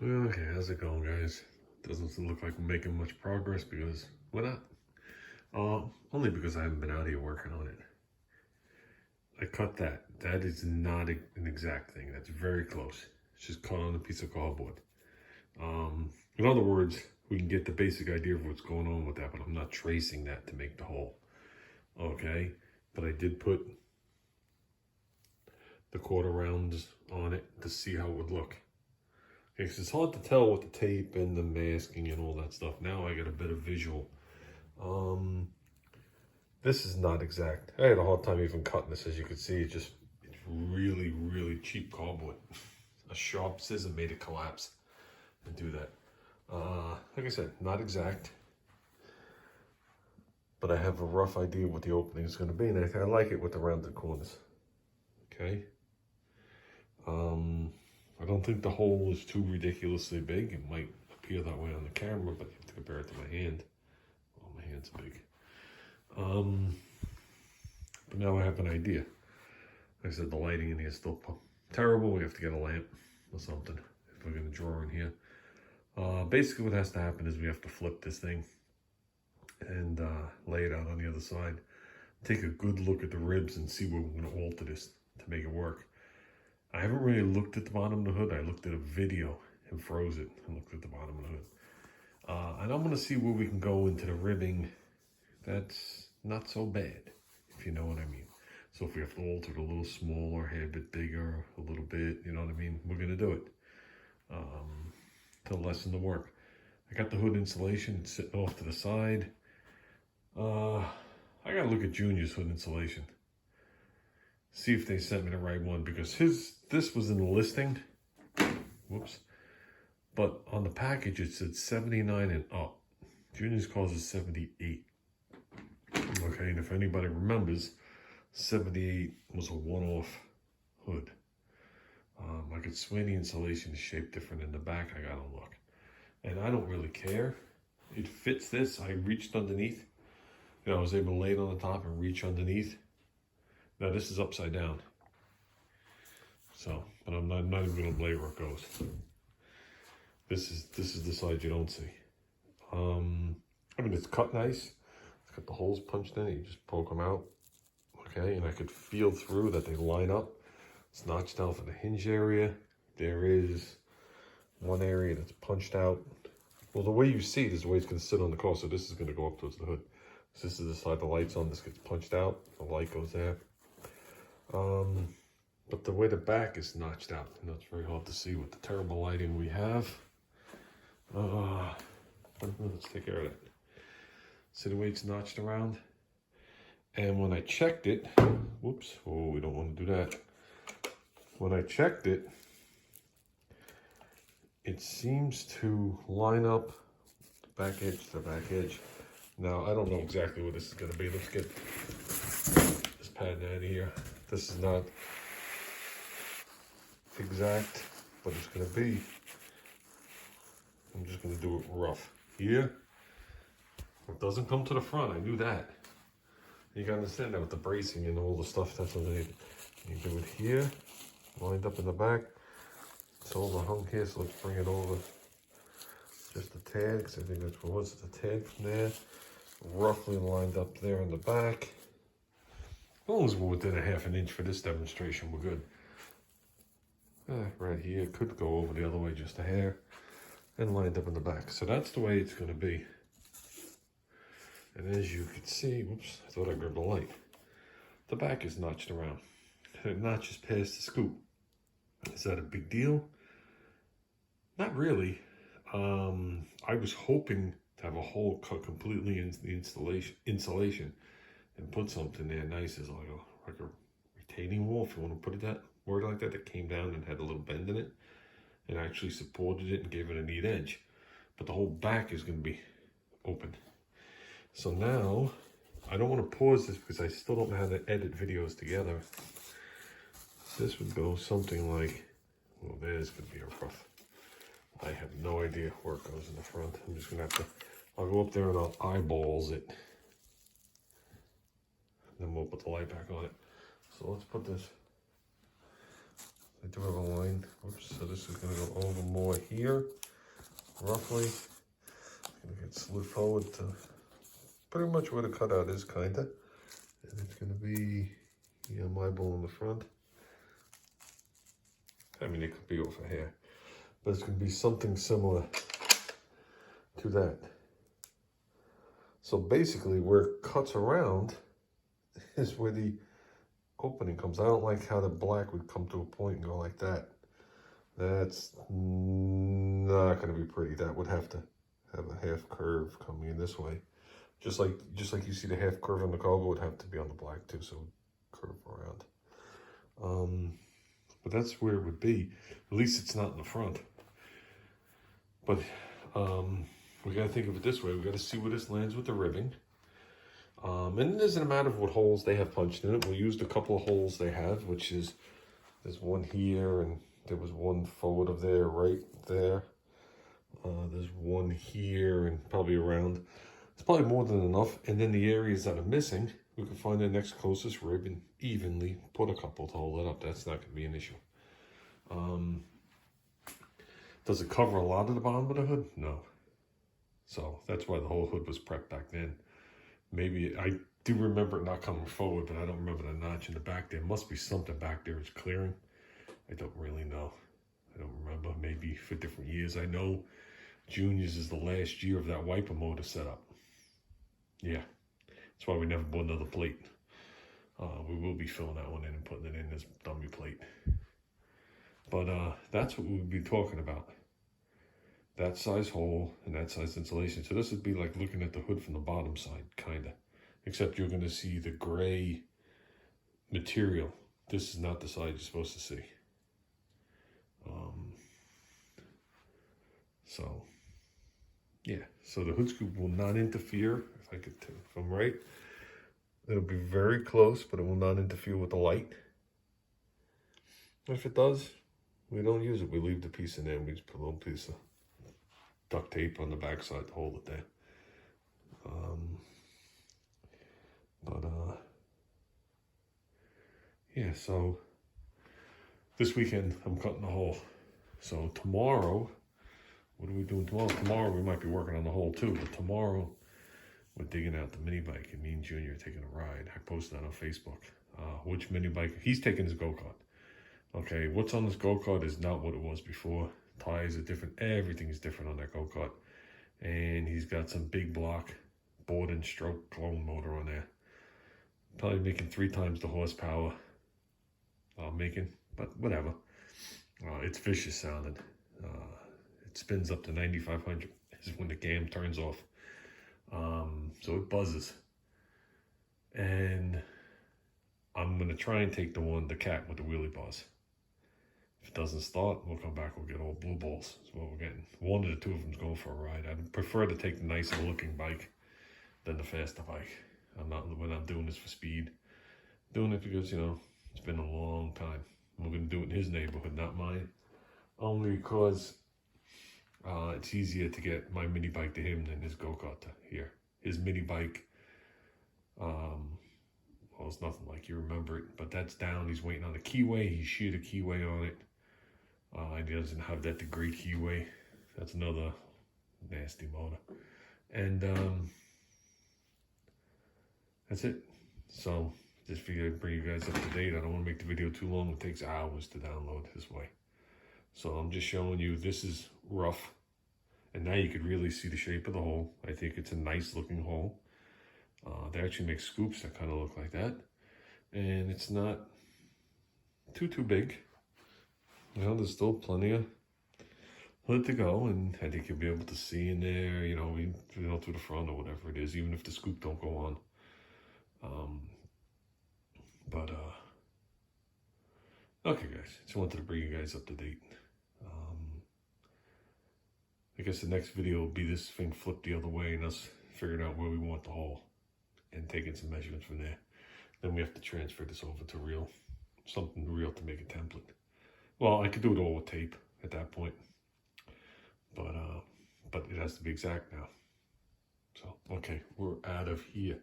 Okay, how's it going, guys? Doesn't look like we're making much progress because we're not. Only because I haven't been out here working on it. I cut that. That is not an exact thing. That's very close. It's just cut on a piece of cardboard. In other words, we can get the basic idea of what's going on with that, but I'm not tracing that to make the hole. Okay, but I did put the quarter rounds on it to see how it would look. Okay, 'cause it's hard to tell with the tape and the masking and all that stuff. Now I get a bit of visual. This is not exact. I had a hard time even cutting this, as you can see. It's really, really cheap cardboard. A sharp scissor made it collapse and do that. Like I said, not exact, but I have a rough idea what the opening is going to be, and I like it with the rounded corners. Okay. I don't think the hole is too ridiculously big. It might appear that way on the camera, but you have to compare it to my hand. Well, my hand's big. But now I have an idea. Like I said, the lighting in here is still terrible. We have to get a lamp or something if we're going to draw in here. Basically what has to happen is we have to flip this thing and lay it out on the other side. Take a good look at the ribs and see where we're going to alter this to make it work. I haven't really looked at the bottom of the hood. I looked at a video and froze it and looked at the bottom of the hood. And I'm going to see where we can go into the ribbing. That's not so bad, if you know what I mean. So if we have to alter it a little smaller, hair a bit bigger, a little bit, you know what I mean, we're going to do it to lessen the work. I got the hood insulation sitting off to the side. I got to look at Junior's hood insulation. See if they sent me the right one, because this was in the listing. Whoops. But on the package it said 79 and up. Junior's calls it 78. Okay, and if anybody remembers, 78 was a one-off hood. I could swear the insulation is shaped different in the back. I gotta look. And I don't really care. It fits this. I reached underneath. You know, I was able to lay it on the top and reach underneath. Now this is upside down. So, but I'm not even gonna blade where it goes. This is the side you don't see. I mean, it's cut nice. It's got the holes punched in it. You just poke them out. Okay, and I could feel through that they line up. It's notched out for the hinge area. There is one area that's punched out. Well, the way you see it is the way it's going to sit on the car. So this is going to go up towards the hood. So this is the side the light's on. This gets punched out. The light goes there. But the way the back is notched out, you know, it's very hard to see with the terrible lighting we have. Let's take care of that. See the way it's notched around? And when I checked it, whoops, oh, we don't want to do that. When I checked it, it seems to line up back edge to back edge. Now, I don't know exactly what this is going to be. Let's get this pattern out of here. This is not exact, but it's going to be. I'm just going to do it rough. Here, it doesn't come to the front. I knew that. You got to understand that with the bracing and all the stuff that's underneath. You do it here, lined up in the back. It's all the hung here, so let's bring it over just a tad, because I think that's what it was, a tad from there. Roughly lined up there in the back. As long as we're within a ½ inch for this demonstration, we're good. Right here, could go over the other way just a hair, and lined up in the back. So that's the way it's going to be. And as you can see, whoops, I thought I grabbed the light. The back is notched around. And it notches past the scoop. Is that a big deal? Not really. I was hoping to have a hole cut completely into the insulation and put something there nice as like a retaining wall, if you want to put it that word like that came down and had a little bend in it and actually supported it and gave it a neat edge. But the whole back is going to be open. So now, I don't want to pause this because I still don't know how to edit videos together. This would go something like, well, there's going to be a rough. I have no idea where it goes in the front. I'm just going to have to, I'll go up there and I'll eyeballs it. And then we'll put the light back on it. So let's put this, I do have a line. Oops, so this this is going to go over more here, roughly. I'm going to get slid forward to pretty much where the cutout is, kind of. And it's going to be, my ball in the front. I mean, it could be over here, but it's going to be something similar to that. So basically, where it cuts around is where the opening comes. I don't like how the black would come to a point and go like that. That's not going to be pretty. That would have to have a half curve coming in this way. Just like you see the half curve on the cargo would have to be on the black too, so it would curve around. But that's where it would be. At least it's not in the front. But we got to think of it this way. We got to see where this lands with the ribbing. And it isn't a matter of what holes they have punched in it. We used a couple of holes they have, which is, there's one here, and there was one forward of there, right there. There's one here, and probably around. It's probably more than enough. And then the areas that are missing, we can find the next closest rib and evenly put a couple to hold it up. That's not going to be an issue. Does it cover a lot of the bottom of the hood? No. So that's why the whole hood was prepped back then. Maybe, I do remember it not coming forward, but I don't remember the notch in the back. There must be something back there it's clearing. I don't really know. I don't remember. Maybe for different years. I know Juniors is the last year of that wiper motor setup. Yeah. That's why we never bought another plate. We will be filling that one in and putting it in as dummy plate. But that's what we'll be talking about. That size hole and that size insulation. So this would be like looking at the hood from the bottom side, kind of. Except you're going to see the gray material. This is not the side you're supposed to see. So, yeah. So the hood scoop will not interfere. If I'm right, it'll be very close, but it will not interfere with the light. If it does, we don't use it. We leave the piece in there and we just put a little piece of duct tape on the back side to hold it there. Yeah, so this weekend I'm cutting the hole. So tomorrow, what are we doing tomorrow? Tomorrow we might be working on the hole too, but tomorrow we're digging out the mini bike and me and Junior are taking a ride. I posted that on Facebook. Which mini bike? He's taking his go-kart. Okay, what's on this go-kart is not what it was before. Tires are different. Everything is different on that go-kart. And he's got some big block board and stroke clone motor on there. Probably making 3 times the horsepower I'm making, but whatever. It's vicious sounding. It spins up to 9,500 is when the cam turns off. So it buzzes. And I'm going to try and take the cat with the wheelie bars. If it doesn't start, we'll come back, we'll get all blue balls. That's what we're getting. One of the two of them's going for a ride. I'd prefer to take the nicer looking bike than the faster bike. We're not doing this for speed. Doing it because, it's been a long time. We're going to do it in his neighborhood, not mine. Only because it's easier to get my mini bike to him than his go-kart to here. His mini bike, well, it's nothing like you remember it, but that's down. He's waiting on the keyway. He sheared a keyway on it. He doesn't have that degree keyway. That's another nasty motor. And that's it. So just figured I'd bring you guys up to date. I don't want to make the video too long. It takes hours to download this way. So I'm just showing you this is rough. And now you could really see the shape of the hole. I think it's a nice looking hole. They actually make scoops that kind of look like that. And it's not too big. There's still plenty of hood to go. And I think you'll be able to see in there, through the front or whatever it is, even if the scoop don't go on. Okay guys, just wanted to bring you guys up to date. I guess the next video will be this thing flipped the other way and us figuring out where we want the hole and taking some measurements from there. Then we have to transfer this over to something real to make a template. Well, I could do it all with tape at that point, but it has to be exact now. So, okay, we're out of here.